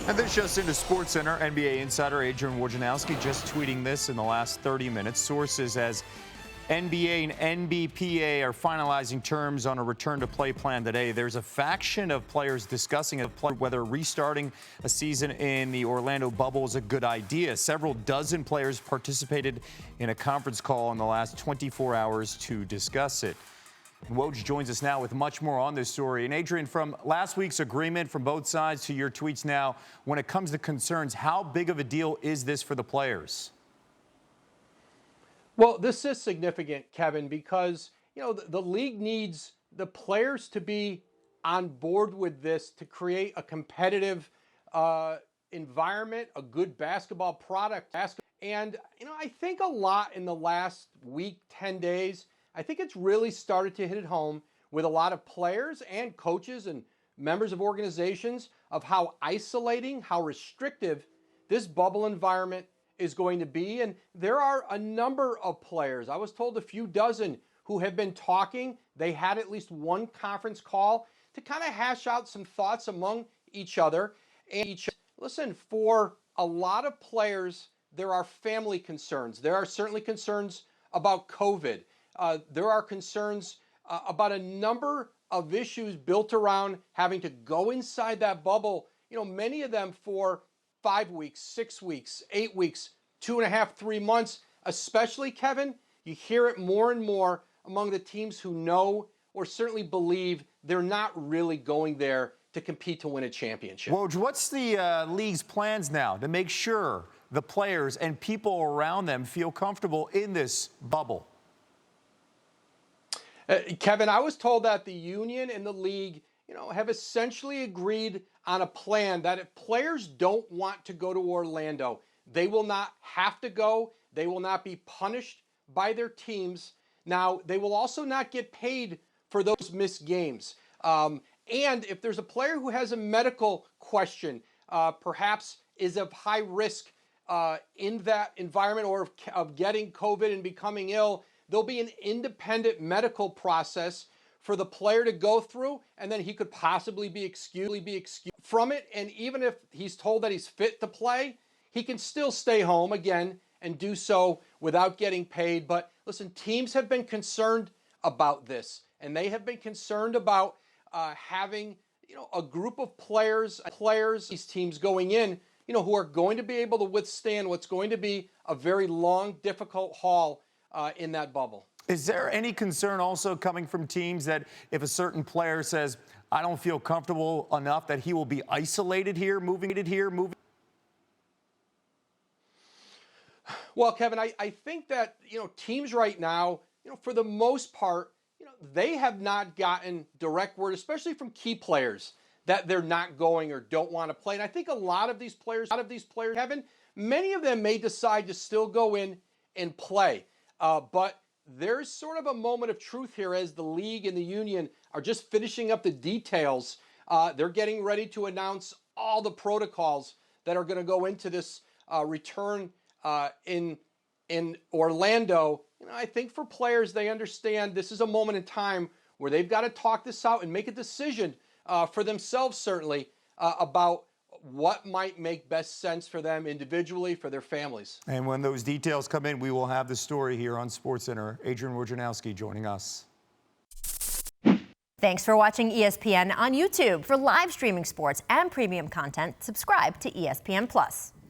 And this just into SportsCenter, NBA insider Adrian Wojnarowski just tweeting this in the last 30 minutes. Sources as NBA and NBPA are finalizing terms on a return-to-play plan today. There's a faction of players discussing whether restarting a season in the Orlando bubble is a good idea. Several dozen players participated in a conference call in the last 24 hours to discuss it. Woj joins us now with much more on this story. And Adrian, from last week's agreement from both sides to your tweets now, when it comes to concerns, how big of a deal is this for the players? Well, this is significant, Kevin, because, the league needs the players to be on board with this to create a competitive environment, a good basketball product. And, I think a lot in the last week, 10 days, I think it's really started to hit it home with a lot of players and coaches and members of organizations of how isolating, how restrictive this bubble environment is going to be. And there are a number of players, I was told a few dozen, who have been talking. They had at least one conference call to kind of hash out some thoughts among each other. And listen, for a lot of players, there are family concerns. There are certainly concerns about COVID. There are concerns about a number of issues built around having to go inside that bubble, many of them for 5 weeks, 6 weeks, 8 weeks, 2.5, 3 months, especially, Kevin, you hear it more and more among the teams who know or certainly believe they're not really going there to compete to win a championship. Woj, what's the league's plans now to make sure the players and people around them feel comfortable in this bubble? Kevin, I was told that the union and the league, have essentially agreed on a plan that if players don't want to go to Orlando, they will not have to go. They will not be punished by their teams. Now, they will also not get paid for those missed games. And if there's a player who has a medical question, perhaps is of high risk in that environment or of getting COVID and becoming ill, there'll be an independent medical process for the player to go through, and then he could possibly be excused from it. And even if he's told that he's fit to play, he can still stay home again and do so without getting paid. But listen, teams have been concerned about this, and they have been concerned about having a group of players, these teams going in, who are going to be able to withstand what's going to be a very long, difficult haul in that bubble. Is there any concern also coming from teams that if a certain player says, I don't feel comfortable enough, that he will be isolated here, moving? Well, Kevin, I think that, teams right now, for the most part, they have not gotten direct word, especially from key players, that they're not going or don't want to play. And I think a lot of these players, Kevin, many of them may decide to still go in and play. But there's sort of a moment of truth here as the league and the union are just finishing up the details. They're getting ready to announce all the protocols that are going to go into this return in Orlando. I think for players, they understand this is a moment in time where they've got to talk this out and make a decision for themselves, certainly, about what might make best sense for them individually, for their families. And when those details come in, we will have the story here on SportsCenter. Adrian Wojnarowski joining us. Thanks for watching ESPN on YouTube. For live streaming sports and premium content, subscribe to ESPN+.